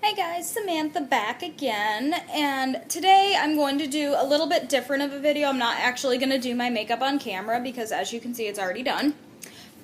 Hey guys, Samantha back again, and today I'm going to do a little bit different of a video. I'm not actually going to do my makeup on camera because as you can see it's already done.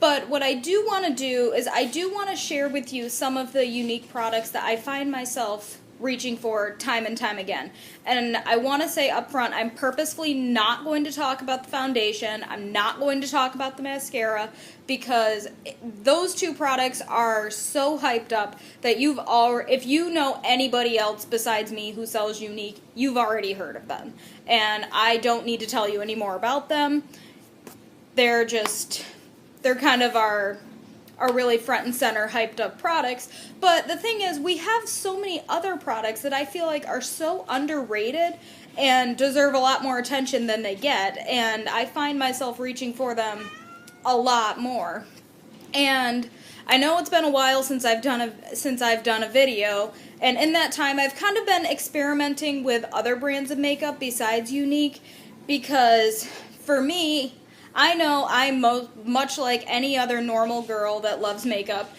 But what I do want to do is I do want to share with you some of the unique products that I find myself reaching for time and time again. And I want to say up front, I'm purposefully not going to talk about the foundation. I'm not going to talk about the mascara because those two products are so hyped up that if you know anybody else besides me who sells Younique, you've already heard of them. And I don't need to tell you any more about them. They're kind of our really front and center hyped up products. But the thing is, we have so many other products that I feel like are so underrated and deserve a lot more attention than they get, and I find myself reaching for them a lot more. And I know it's been a while since I've done a video, and in that time I've kind of been experimenting with other brands of makeup besides Younique, because for me, I know I'm much like any other normal girl that loves makeup.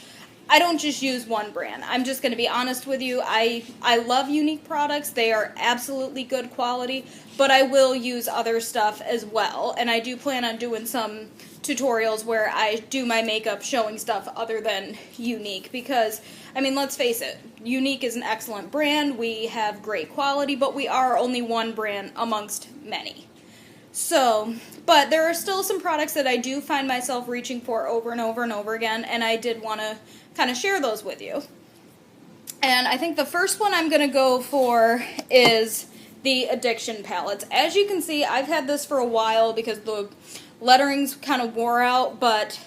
I don't just use one brand. I'm just going to be honest with you. I love Younique products. They are absolutely good quality, but I will use other stuff as well. And I do plan on doing some tutorials where I do my makeup showing stuff other than Younique, because, I mean, let's face it, Younique is an excellent brand. We have great quality, but we are only one brand amongst many. So, but there are still some products that I do find myself reaching for over and over and over again, and I did want to kind of share those with you. And I think the first one I'm going to go for is the Addiction palettes. As you can see, I've had this for a while because the lettering's kind of wore out, but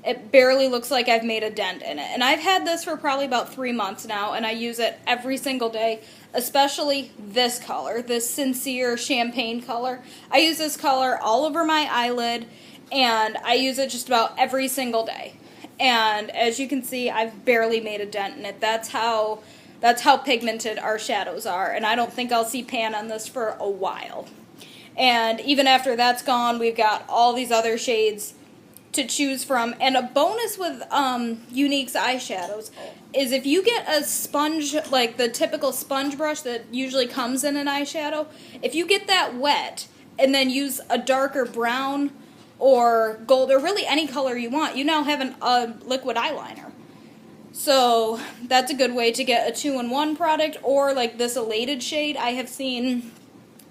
it barely looks like I've made a dent in it. And I've had this for probably about 3 months now, and I use it every single day, especially this color, this Sincere Champagne color. I use this color all over my eyelid, and I use it just about every single day. And as you can see, I've barely made a dent in it. That's how pigmented our shadows are, and I don't think I'll see pan on this for a while. And even after that's gone, we've got all these other shades to choose from. And a bonus with Younique's eyeshadows is if you get a sponge, like the typical sponge brush that usually comes in an eyeshadow, if you get that wet and then use a darker brown or gold or really any color you want, you now have a liquid eyeliner. So that's a good way to get a 2-in-1 product. Or like this Elated shade, I have seen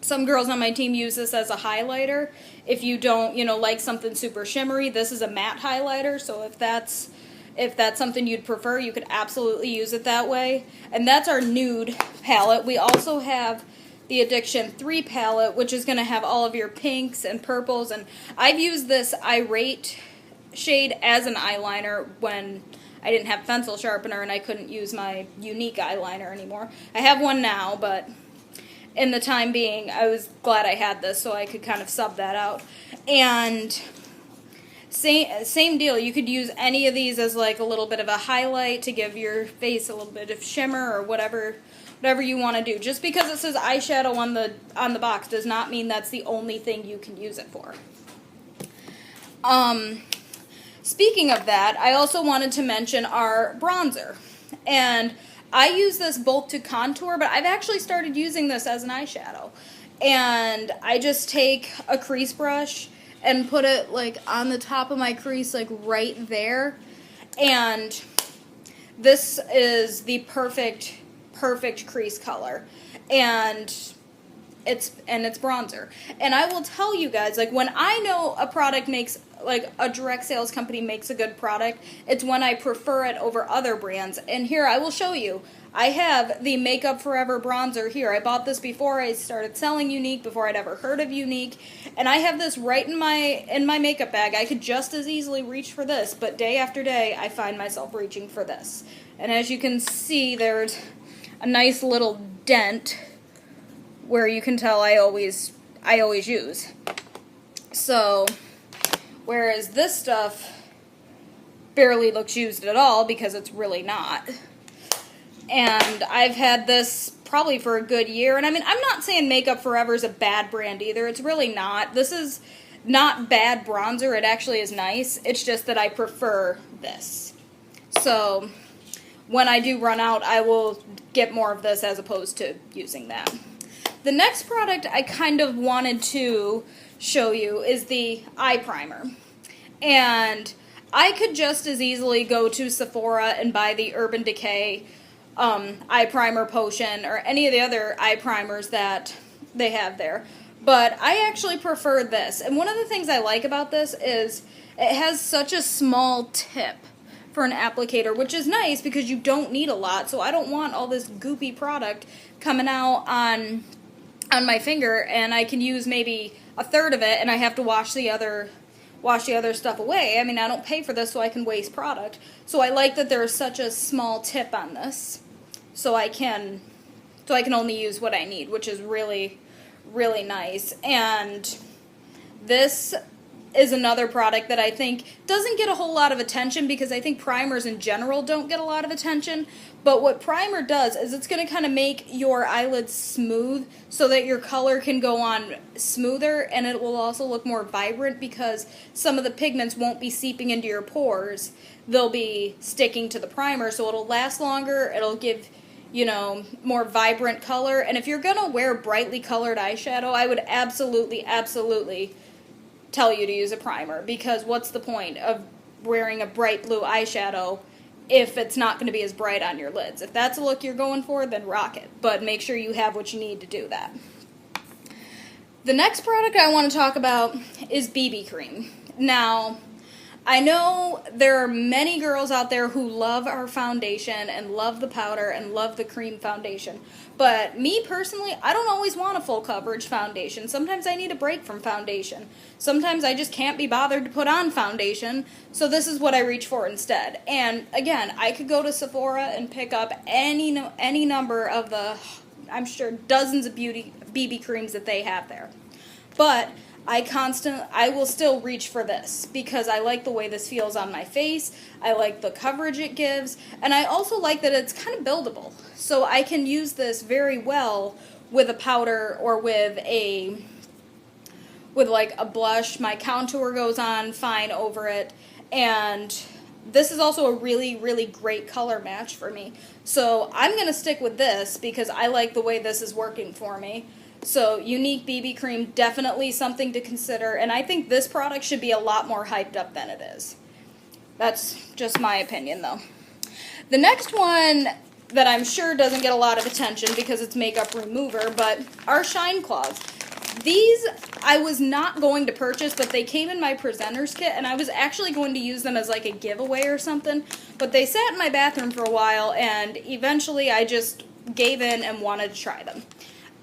some girls on my team use this as a highlighter. If you don't, like something super shimmery, this is a matte highlighter. So if that's something you'd prefer, you could absolutely use it that way. And that's our nude palette. We also have the Addiction 3 palette, which is going to have all of your pinks and purples. And I've used this Irate shade as an eyeliner when I didn't have pencil sharpener and I couldn't use my Younique eyeliner anymore. I have one now, but in the time being, I was glad I had this so I could kind of sub that out. And same deal, you could use any of these as like a little bit of a highlight to give your face a little bit of shimmer or whatever you want to do. Just because it says eyeshadow on the box does not mean that's the only thing you can use it for. Speaking of that, I also wanted to mention our bronzer. And I use this both to contour, but I've actually started using this as an eyeshadow. And I just take a crease brush and put it like on the top of my crease, like right there. And this is the perfect crease color. And it's bronzer. And I will tell you guys, like, when I know a product makes, like, a direct sales company makes a good product, it's when I prefer it over other brands. And here, I will show you. I have the Makeup Forever bronzer here. I bought this before I started selling Younique, before I'd ever heard of Younique. And I have this right in my makeup bag. I could just as easily reach for this, but day after day, I find myself reaching for this. And as you can see, there's a nice little dent where you can tell I always use. So, whereas this stuff barely looks used at all because it's really not. And I've had this probably for a good year. And I mean, I'm not saying Makeup Forever is a bad brand either. It's really not. This is not bad bronzer. It actually is nice. It's just that I prefer this. So when I do run out, I will get more of this as opposed to using that. The next product I kind of wanted to show you is the eye primer. And I could just as easily go to Sephora and buy the Urban Decay eye primer potion or any of the other eye primers that they have there. But I actually prefer this. And one of the things I like about this is it has such a small tip for an applicator, which is nice because you don't need a lot. So I don't want all this goopy product coming out on my finger, and I can use maybe a third of it and I have to wash the other stuff away. I mean, I don't pay for this so I can waste product. So I like that there's such a small tip on this. So I can only use what I need, which is really, really nice. And this is another product that I think doesn't get a whole lot of attention because I think primers in general don't get a lot of attention. But what primer does is it's going to kind of make your eyelids smooth so that your color can go on smoother, and it will also look more vibrant because some of the pigments won't be seeping into your pores. They'll be sticking to the primer, so it'll last longer. It'll give, you know, more vibrant color. And if you're going to wear brightly colored eyeshadow, I would absolutely, absolutely tell you to use a primer, because what's the point of wearing a bright blue eyeshadow if it's not going to be as bright on your lids? If that's a look you're going for, then rock it, but make sure you have what you need to do that. The next product I want to talk about is BB cream. Now, I know there are many girls out there who love our foundation and love the powder and love the cream foundation. But me personally, I don't always want a full coverage foundation. Sometimes I need a break from foundation. Sometimes I just can't be bothered to put on foundation, so this is what I reach for instead. And again, I could go to Sephora and pick up any number of the, I'm sure, dozens of BB creams that they have there. But I will still reach for this because I like the way this feels on my face. I like the coverage it gives, and I also like that it's kind of buildable. So I can use this very well with a powder or with like a blush. My contour goes on fine over it, and this is also a really, really great color match for me. So I'm going to stick with this because I like the way this is working for me. So, Younique BB Cream, definitely something to consider, and I think this product should be a lot more hyped up than it is. That's just my opinion, though. The next one that I'm sure doesn't get a lot of attention because it's makeup remover, but are Shine Claws. These I was not going to purchase, but they came in my presenter's kit, and I was actually going to use them as like a giveaway or something, but they sat in my bathroom for a while, and eventually I just gave in and wanted to try them.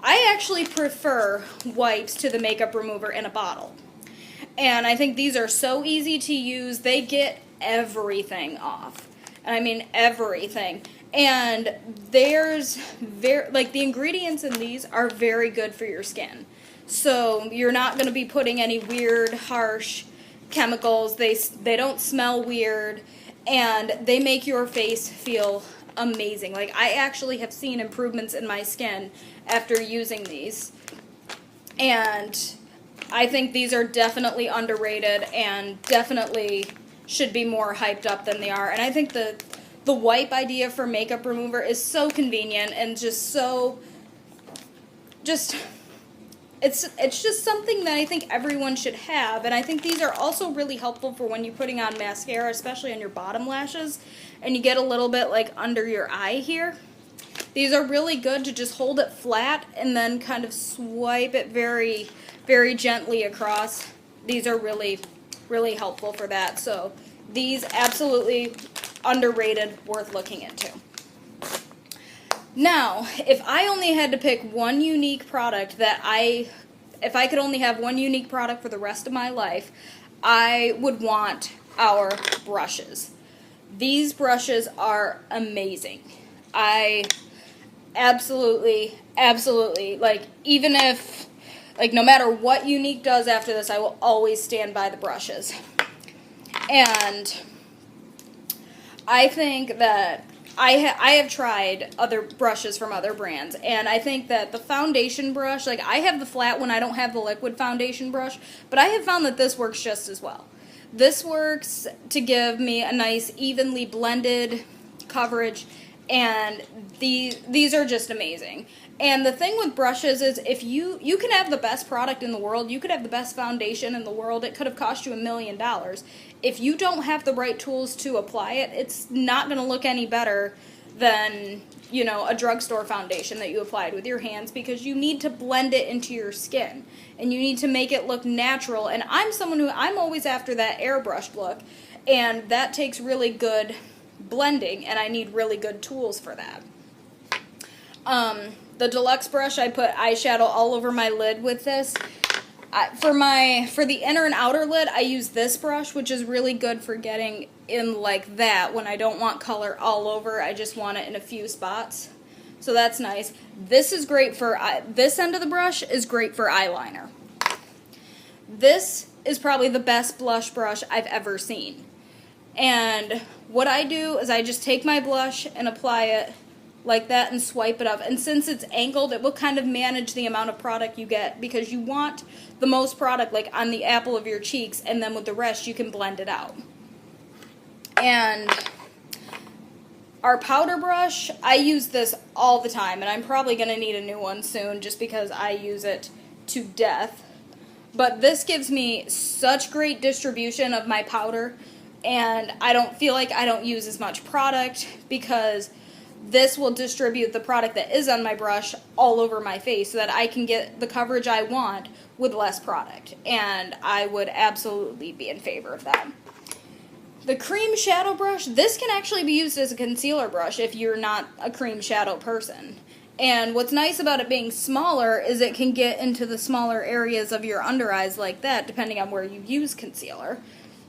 I actually prefer wipes to the makeup remover in a bottle. And I think these are so easy to use. They get everything off. And I mean everything. And the ingredients in these are very good for your skin. So you're not going to be putting any weird, harsh chemicals. They don't smell weird. And they make your face feel amazing. Like, I actually have seen improvements in my skin after using these, and I think these are definitely underrated and definitely should be more hyped up than they are. And I think the wipe idea for makeup remover is so convenient and just it's just something that I think everyone should have. And I think these are also really helpful for when you're putting on mascara, especially on your bottom lashes, and you get a little bit like under your eye here. These are really good to just hold it flat and then kind of swipe it very, very gently across. These are really, really helpful for that. So these absolutely underrated, worth looking into. Now, if I only had to pick one Younique product if I could only have one Younique product for the rest of my life, I would want our brushes. These brushes are amazing. I absolutely, like, even if, like, no matter what Younique does after this, I will always stand by the brushes. And I think that I have tried other brushes from other brands, and I think that the foundation brush, like, I have the flat one, I don't have the liquid foundation brush, but I have found that this works just as well. This works to give me a nice evenly blended coverage, and these are just amazing. And the thing with brushes is if you can have the best product in the world, you could have the best foundation in the world, it could have cost you $1 million. If you don't have the right tools to apply it, it's not going to look any better than, you know, a drugstore foundation that you applied with your hands, because you need to blend it into your skin and you need to make it look natural. And I'm someone who, I'm always after that airbrushed look, and that takes really good blending, and I need really good tools for that. The deluxe brush, I put eyeshadow all over my lid with this. For the inner and outer lid, I use this brush, which is really good for getting in like that when I don't want color all over. I just want it in a few spots. So that's nice. This is great for, this end of the brush is great for eyeliner. This is probably the best blush brush I've ever seen. And what I do is I just take my blush and apply it like that and swipe it up. And since it's angled, it will kind of manage the amount of product you get, because you want the most product like on the apple of your cheeks, and then with the rest you can blend it out. And our powder brush, I use this all the time, and I'm probably going to need a new one soon just because I use it to death. But this gives me such great distribution of my powder, and I don't feel like I don't use as much product, because this will distribute the product that is on my brush all over my face so that I can get the coverage I want with less product. And I would absolutely be in favor of that. The cream shadow brush, this can actually be used as a concealer brush if you're not a cream shadow person. And what's nice about it being smaller is it can get into the smaller areas of your under eyes like that, depending on where you use concealer.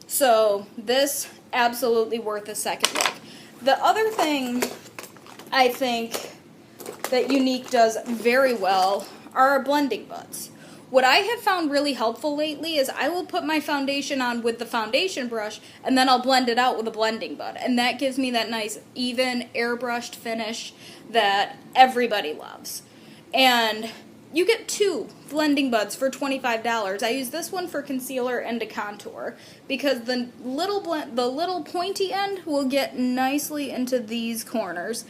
So this, absolutely worth a second look. The other thing I think that Younique does very well are our blending buds. What I have found really helpful lately is I will put my foundation on with the foundation brush, and then I'll blend it out with a blending bud. And that gives me that nice, even, airbrushed finish that everybody loves. And you get 2 blending buds for $25. I use this one for concealer and to contour, because the little pointy end will get nicely into these corners,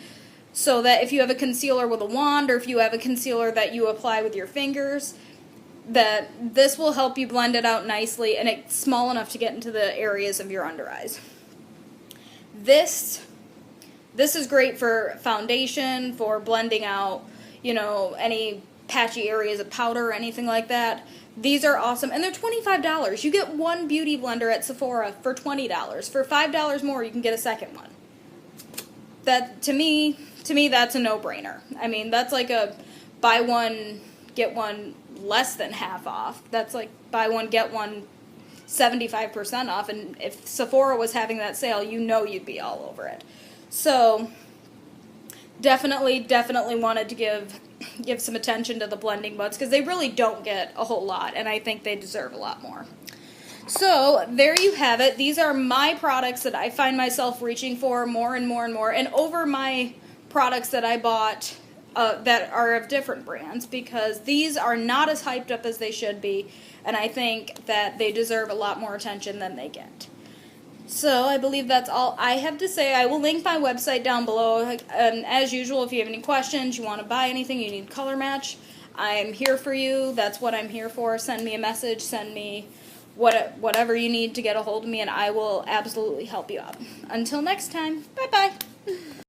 so that if you have a concealer with a wand, or if you have a concealer that you apply with your fingers, that this will help you blend it out nicely, and it's small enough to get into the areas of your under eyes. This is great for foundation, for blending out, you know, any patchy areas of powder or anything like that. These are awesome, and they're $25. You get one beauty blender at Sephora for $20. For $5 more, you can get a second one. That, to me, that's a no-brainer. I mean, that's like a buy one, get one less than half off. That's like buy one, get one 75% off, and if Sephora was having that sale, you know you'd be all over it. So, definitely wanted to give some attention to the blending buds, because they really don't get a whole lot, and I think they deserve a lot more. So, there you have it. These are my products that I find myself reaching for more and more and more, and over my products that I bought that are of different brands, because these are not as hyped up as they should be, and I think that they deserve a lot more attention than they get. So, I believe that's all I have to say. I will link my website down below, and as usual, if you have any questions, you want to buy anything, you need color match, I'm here for you. That's what I'm here for. Send me a message, send me whatever you need to get a hold of me, and I will absolutely help you out. Until next time, bye-bye.